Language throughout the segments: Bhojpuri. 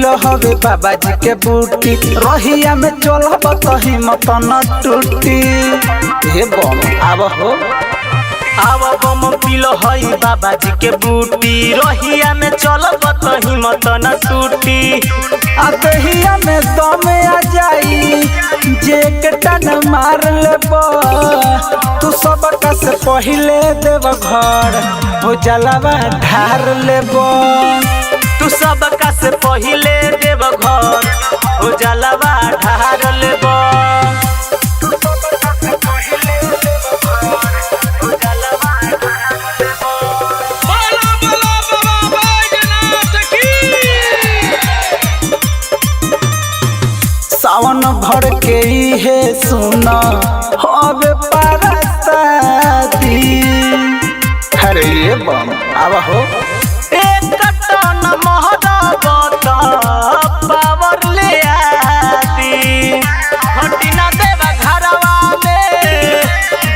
पिलो हवे बाबा जी के बूटी रहिया में चलब तो हिम्मत न टूटी। हे बम आब हो आव बम पिलो हई बाबा जी के बूटी रहिया में चलब तो हिम्मत न टूटी। अबहिया में दम आ जाई जे टन मार लेबो तू सबका से पहिले देव घर हो जलवा ढार लेबो। तू सबका से पहिले देव घर हो जलवा ढार लेबो। सावन भर के हे सुना हवे परसादी। अरे ये बम आवा हो एक टन महरबत पावर ले आदी हटी ना देवा घरवा में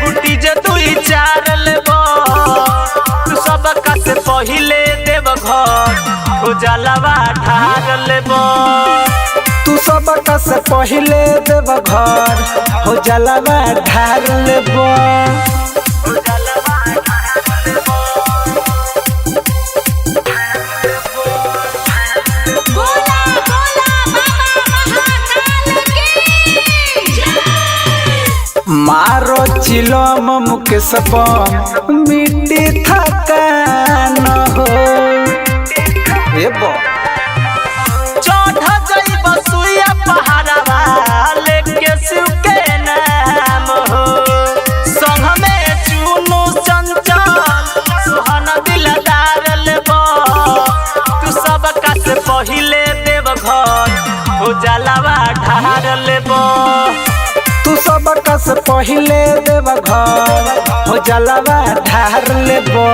बूटी जे दुई चार लेबो। तू सबका से पहिले देव घर हो जलवा ढार लेबो। तू सबका से पहिले देव घर हो जलवा ढार लेबो। मारो चिलम मुकेश बम मिट्टी थकान हो। हे बम चढ़ जइब सुइया पहाड़वा लेके शिव के नाम हो। संग में चुनु चंचल सोहन दिलदार लेबो। तू सबका से पहिले देव घर हो जलवा ढार लेबो। तू सबका से पहिले देव घर हो जलवा ढार लेबो।